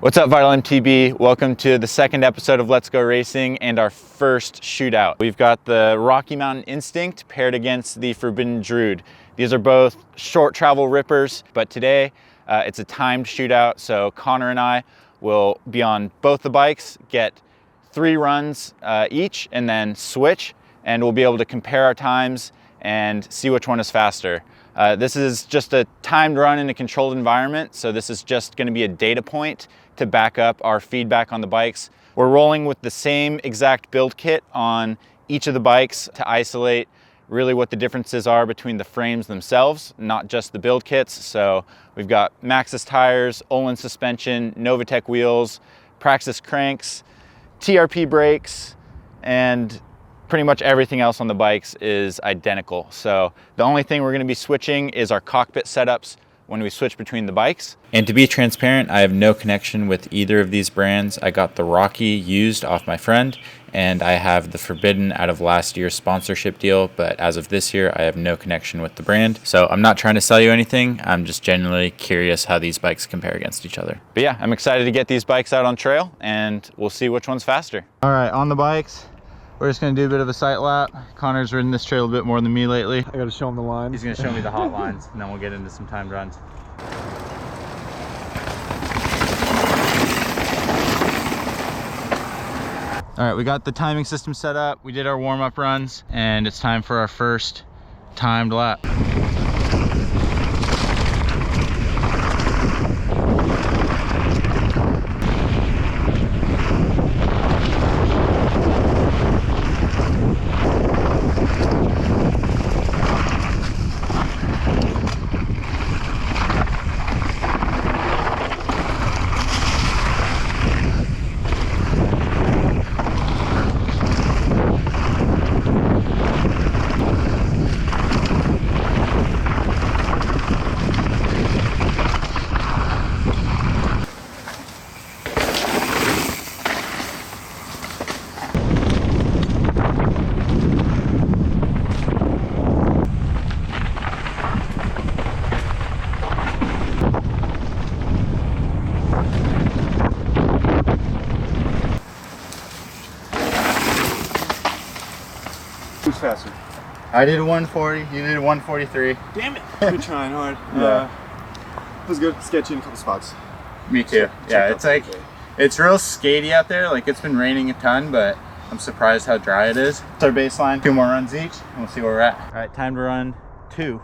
What's up, Vital MTB? Welcome to the second episode of Let's Go Racing and our first shootout. We've got the Rocky Mountain Instinct paired against the Forbidden Druid. These are both short travel rippers, but today it's a timed shootout. So Connor and I will be on both the bikes, get 3 runs each, and then switch, and we'll be able to compare our times and see which one is faster. This is just a timed run in a controlled environment, so this is just going to be a data point to back up our feedback on the bikes. We're rolling with the same exact build kit on each of the bikes to isolate really what the differences are between the frames themselves, not just the build kits. So we've got Maxxis tires, Olin suspension, Novatec wheels, Praxis cranks, TRP brakes, and pretty much everything else on the bikes is identical. So the only thing we're going to be switching is our cockpit setups when we switch between the bikes. And to be transparent, I have no connection with either of these brands. I got the Rocky used off my friend, and I have the Forbidden out of last year's sponsorship deal, but as of this year, I have no connection with the brand. So I'm not trying to sell you anything. I'm just genuinely curious how these bikes compare against each other. But yeah, I'm excited to get these bikes out on trail, and we'll see which one's faster. All right, on the bikes, we're just gonna do a bit of a sight lap. Connor's ridden this trail a bit more than me lately. I gotta show him the lines. He's gonna show me the hot lines, and then we'll get into some timed runs. All right, we got the timing system set up. We did our warm-up runs, and it's time for our first timed lap. Who's faster? I did 140, you did 143. Damn it! You're trying hard. Yeah. It was good. Sketchy in a couple spots. Me too. Yeah, it's like, it's real skatey out there. Like, it's been raining a ton, but I'm surprised how dry it is. It's our baseline. 2 more runs each, and we'll see where we're at. All right, time to run 2.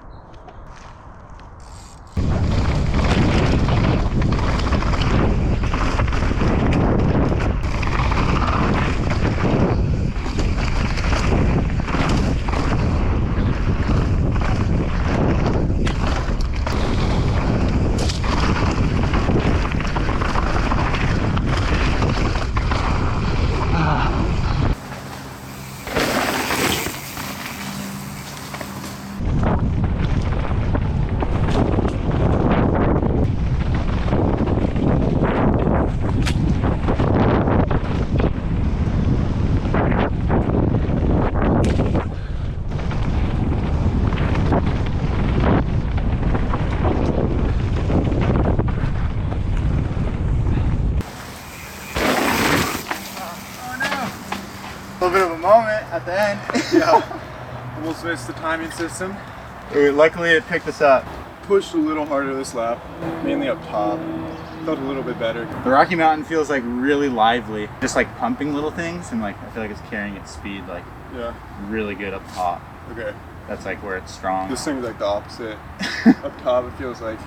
A little bit of a moment at the end. Yeah. Almost missed the timing system. Luckily it picked us up. Pushed a little harder this lap, mainly up top. Felt a little bit better. The Rocky Mountain feels like really lively. Just like pumping little things, and like I feel like it's carrying its speed like really good up top. Okay. That's like where it's strong. This thing's like the opposite. Up top it feels like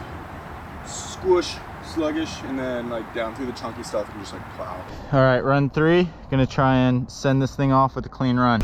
squish, sluggish, and then like down through the chunky stuff and just like plow. All right, run 3. Gonna try and send this thing off with a clean run.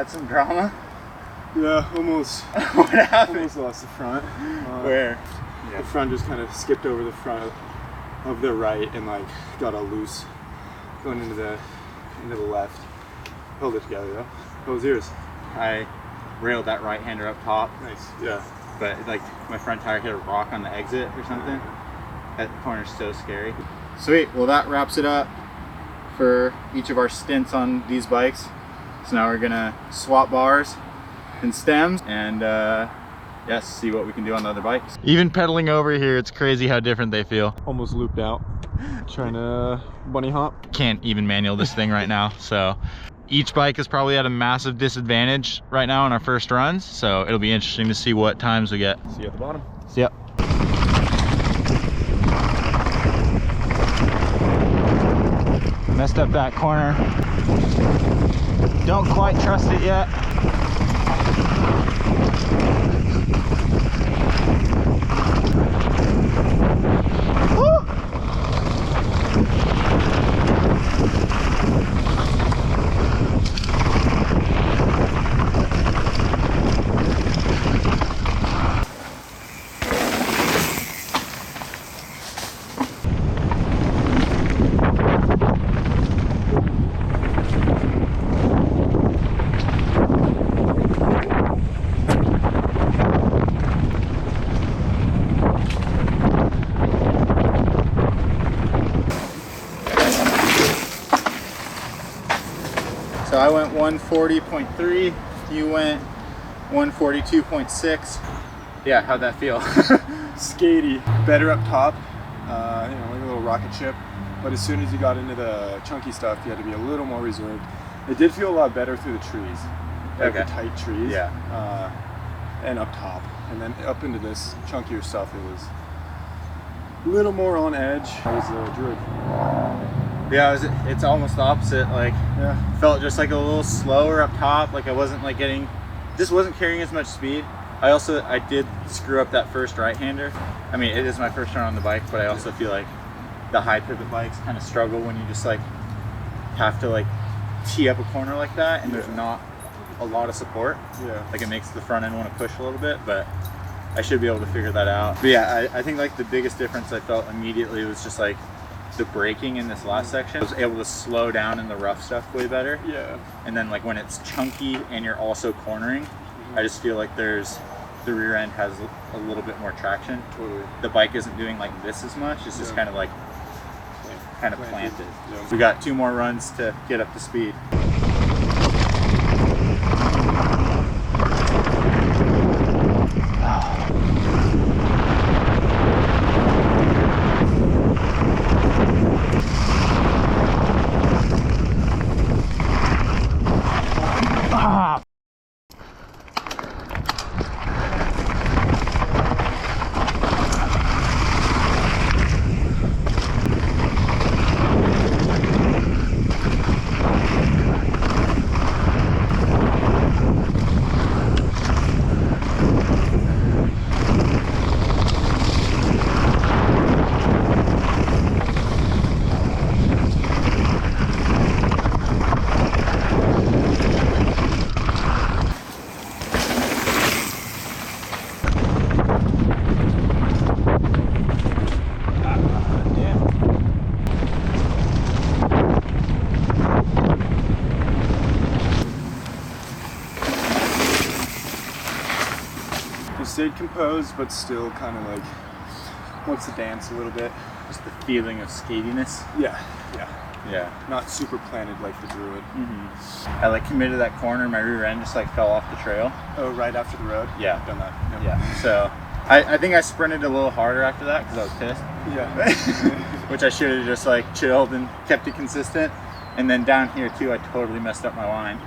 had some drama? Yeah, almost. What happened? Almost lost the front. Where? The front just kind of skipped over the front of the right and like got all loose going into the left. Held it together though. What was yours? I railed that right-hander up top. Nice. Yeah. But like my front tire hit a rock on the exit or something. That corner's so scary. Sweet. Well, that wraps it up for each of our stints on these bikes. So now we're gonna swap bars and stems and yes, see what we can do on the other bikes. Even pedaling over here, it's crazy how different they feel. Almost looped out. Trying to bunny hop. Can't even manual this thing right now. So each bike is probably at a massive disadvantage right now on our first runs. So it'll be interesting to see what times we get. See you at the bottom. See ya. Messed up that corner. Don't quite trust it yet. Woo! So I went 140.3, you went 142.6. Yeah, how'd that feel? Skatey. Better up top, you know, like a little rocket ship. But as soon as you got into the chunky stuff, you had to be a little more reserved. It did feel a lot better through the trees, like the tight trees. Yeah. And up top, and then up into this chunkier stuff, it was a little more on edge. That was the Druid. Yeah, it's almost the opposite. Like, Yeah. felt just like a little slower up top. Like I wasn't like just wasn't carrying as much speed. I did screw up that first right-hander. I mean, it is my first run on the bike, but I also feel like the high pivot bikes kind of struggle when you just like have to like tee up a corner like that, and there's not a lot of support. Yeah. Like it makes the front end want to push a little bit, but I should be able to figure that out. But yeah, I think like the biggest difference I felt immediately was just like the braking in this last section. I was able to slow down in the rough stuff way better. Yeah. And then like when it's chunky and you're also cornering, I just feel like the rear end has a little bit more traction. Totally. The bike isn't doing like this as much. It's just kind of like planted. Yeah. We got 2 more runs to get up to speed. Stayed composed, but still kind of like wants to dance a little bit. Just the feeling of skatiness. Yeah. Yeah. Not super planted like the Druid. I like committed that corner, my rear end just like fell off the trail. Oh, right after the road? Yeah. Done that. Yep. Yeah. So I think I sprinted a little harder after that because I was pissed. Yeah. Which I should have just like chilled and kept it consistent. And then down here too, I totally messed up my line.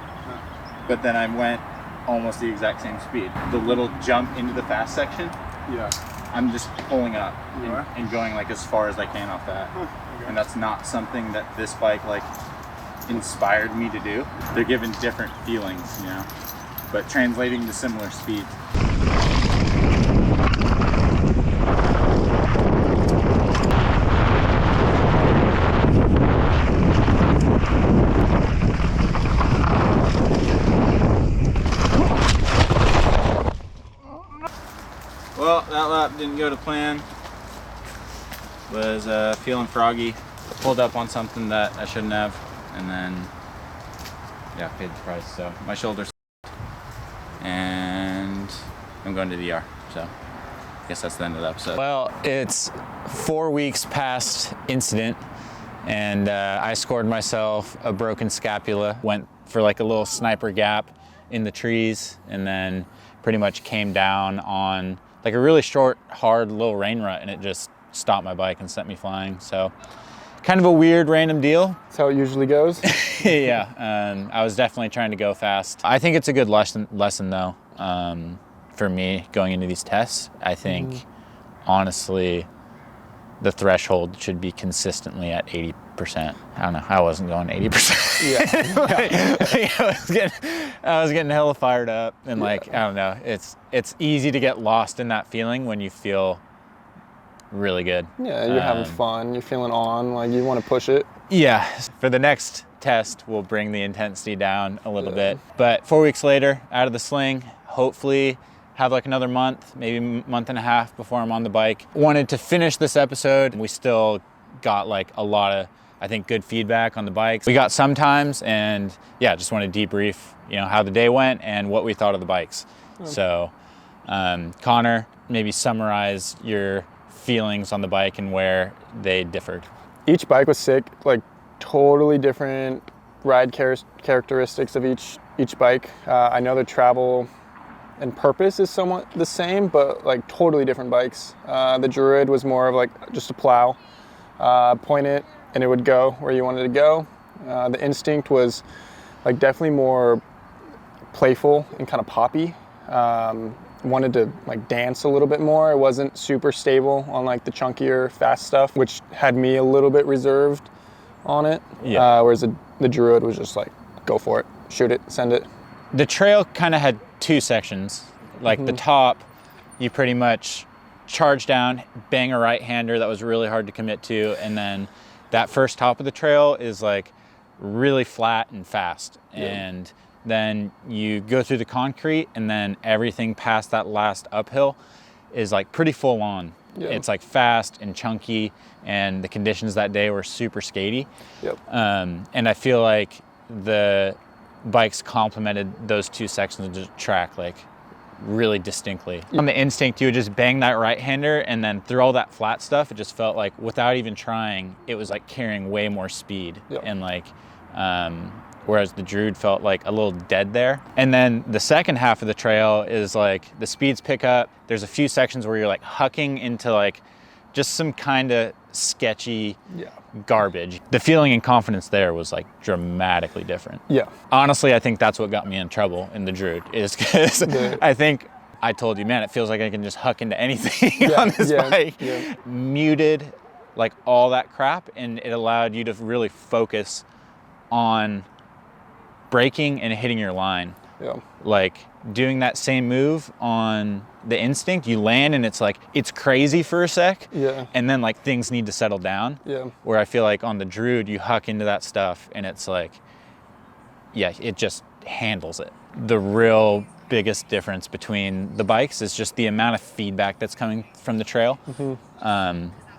But then I went almost the exact same speed. The little jump into the fast section, Yeah. I'm just pulling up You are? and going like as far as I can off that. Okay. And that's not something that this bike like inspired me to do. They're given different feelings, you know, but translating to similar speeds. didn't go to plan. Was feeling froggy. Pulled up on something that I shouldn't have, and then yeah, paid the price. So my shoulder's and I'm going to DR. So I guess that's the end of the episode. Well, it's 4 weeks past incident, and I scored myself a broken scapula. Went for like a little sniper gap in the trees, and then pretty much came down on like a really short, hard little rain rut, and it just stopped my bike and sent me flying. So kind of a weird random deal. That's how it usually goes. Yeah, I was definitely trying to go fast. I think it's a good lesson though, for me going into these tests. I think honestly the threshold should be consistently at 80%. I don't know, I wasn't going 80%. I was getting hella fired up, and like, I don't know, it's easy to get lost in that feeling when you feel really good. Yeah, you're having fun, you're feeling on, like you want to push it. Yeah, for the next test, we'll bring the intensity down a little bit. But 4 weeks later, out of the sling, hopefully have like another month, maybe month and a half before I'm on the bike. Wanted to finish this episode. We still got like a lot of, I think, good feedback on the bikes. We got some times, and yeah, just want to debrief, you know, how the day went and what we thought of the bikes. So, Connor, maybe summarize your feelings on the bike and where they differed. Each bike was sick, like totally different ride characteristics of each bike. I know the travel and purpose is somewhat the same, but like totally different bikes. The Druid was more of like just a plow, point it and it would go where you wanted to go. The Instinct was like definitely more playful and kind of poppy. Wanted to like dance a little bit more. It wasn't super stable on like the chunkier fast stuff, which had me a little bit reserved on it. Whereas the Druid was just like, go for it, shoot it, send it. The trail kind of had two sections. Like the top, you pretty much charge down, bang a right-hander that was really hard to commit to, and then that first top of the trail is like really flat and fast. And then you go through the concrete, and then everything past that last uphill is like pretty full on. It's like fast and chunky, and the conditions that day were super skatey. And I feel like the bikes complemented those two sections of the track like really distinctly. On the Instinct, you would just bang that right-hander, and then through all that flat stuff, it just felt like without even trying, it was like carrying way more speed. And like, whereas the Druid felt like a little dead there. And then the second half of the trail is like the speeds pick up. There's a few sections where you're like hucking into like just some kind of sketchy garbage. The feeling and confidence there was like dramatically different. Honestly, I think that's what got me in trouble in the Druid, is because I think I told you, man, it feels like I can just huck into anything on this bike. Muted like all that crap, and it allowed you to really focus on braking and hitting your line. Like doing that same move on the Instinct, you land and it's like, it's crazy for a sec, and then like things need to settle down. Where I feel like on the Druid, you huck into that stuff and it's like, it just handles it. The real biggest difference between the bikes is just the amount of feedback that's coming from the trail.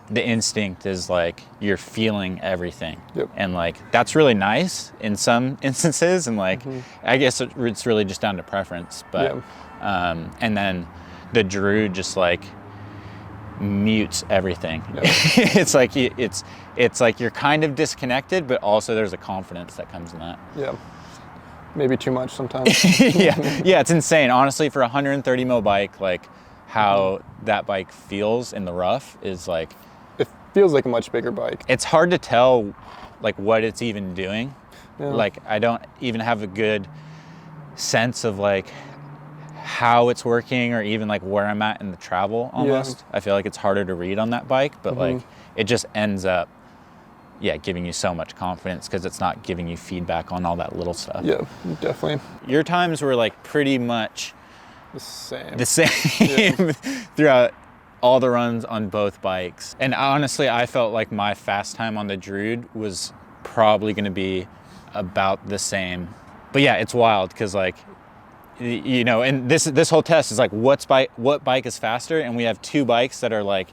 The Instinct is like you're feeling everything, and like that's really nice in some instances, and like I guess it's really just down to preference. But and then the Druid just like mutes everything. It's like you're kind of disconnected, but also there's a confidence that comes in that. Maybe too much sometimes. It's insane. Honestly, for a 130 mil bike, like how that bike feels in the rough is like, feels like a much bigger bike. It's hard to tell like what it's even doing. Like I don't even have a good sense of like how it's working, or even like where I'm at in the travel almost. I feel like it's harder to read on that bike, but like it just ends up giving you so much confidence because it's not giving you feedback on all that little stuff. Definitely. Your times were like pretty much the same throughout all the runs on both bikes. And honestly, I felt like my fast time on the Druid was probably going to be about the same. But yeah, it's wild because like you know, and this whole test is like, what bike is faster? And we have two bikes that are like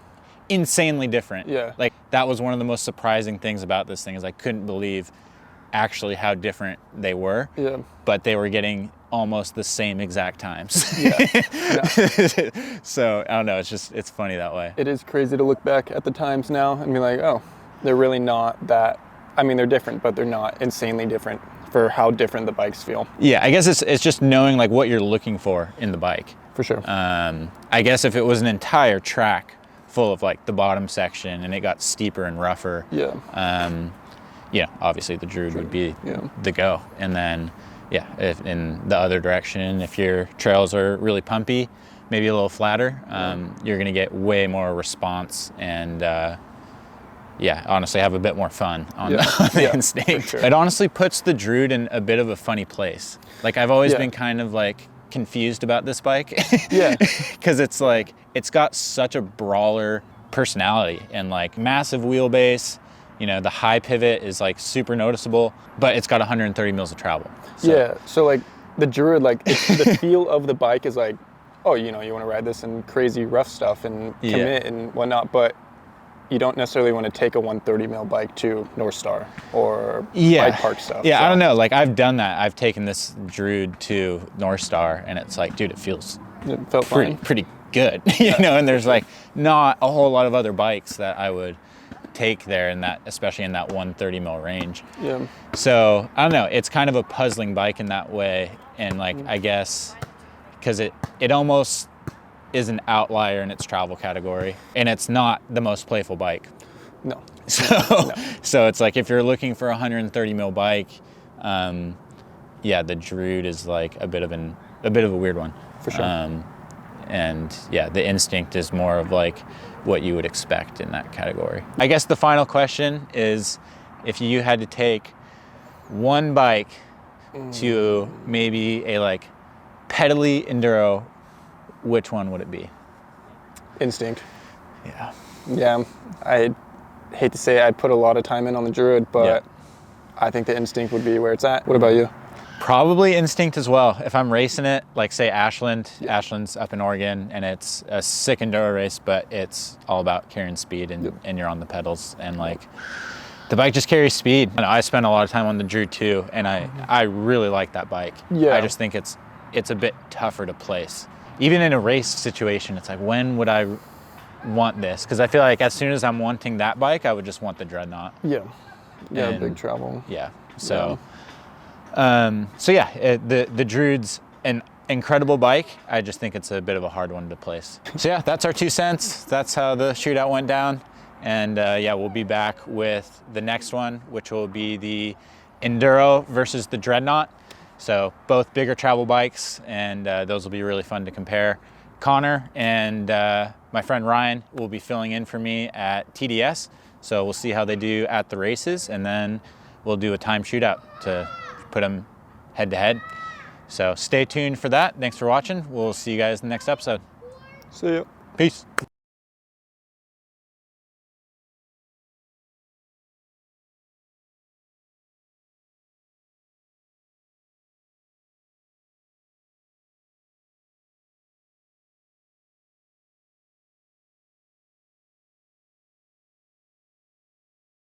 insanely different. Yeah. Like that was one of the most surprising things about this thing is I couldn't believe actually how different they were. Yeah. But they were getting almost the same exact times. Yeah. Yeah. So I don't know, it's funny that way. It is crazy to look back at the times now and be like, oh, they're really not that, I mean, they're different, but they're not insanely different for how different the bikes feel. Yeah, I guess it's just knowing like what you're looking for in the bike. For sure. I guess if it was an entire track full of like the bottom section and it got steeper and rougher, yeah, obviously the Druid would be the go. And then, yeah, if in the other direction, if your trails are really pumpy, maybe a little flatter, you're gonna get way more response and yeah, honestly have a bit more fun on the Instinct. Sure. It honestly puts the Druid in a bit of a funny place. Like I've always been kind of like confused about this bike. Yeah. Because it's like, it's got such a brawler personality and like massive wheelbase. You know, the high pivot is like super noticeable, but it's got 130 mils of travel. So. Yeah, so like the Druid, like the feel of the bike is like, oh, you know, you want to ride this in crazy rough stuff and commit and whatnot, but you don't necessarily want to take a 130 mil bike to North Star or bike park stuff. Yeah, so. I don't know. Like I've done that. I've taken this Druid to North Star and it's like, dude, it felt pretty good. You know, and there's like not a whole lot of other bikes that I would take there in that, especially in that 130 mil range. Yeah. So I don't know. It's kind of a puzzling bike in that way. And like, I guess, because it almost is an outlier in its travel category, and it's not the most playful bike. No. So it's like if you're looking for a 130 mil bike, yeah, the Druid is like a bit of a weird one. For sure. And yeah, the Instinct is more of like what you would expect in that category. I guess the final question is, if you had to take one bike to maybe a like pedally enduro, which one would it be? Instinct. Yeah. Yeah, I hate to say it, I'd put a lot of time in on the Druid, but I think the Instinct would be where it's at. What about you? Probably Instinct as well. If I'm racing it, like say Ashland's up in Oregon, and it's a sick enduro race, but it's all about carrying speed and you're on the pedals, and like the bike just carries speed. And I spent a lot of time on the Druid too, and I really like that bike. Yeah. I just think it's a bit tougher to place. Even in a race situation, it's like, when would I want this? Because I feel like as soon as I'm wanting that bike, I would just want the Dreadnought. Yeah, big travel. Yeah, so the Druid's an incredible bike. I just think it's a bit of a hard one to place. So yeah, that's our 2 cents. That's how the shootout went down. And yeah, we'll be back with the next one, which will be the Enduro versus the Dreadnought. So both bigger travel bikes, and those will be really fun to compare. Connor and my friend Ryan will be filling in for me at TDS. So we'll see how they do at the races, and then we'll do a time shootout to put them head to head. So stay tuned for that. Thanks for watching. We'll see you guys in the next episode. See ya. Peace.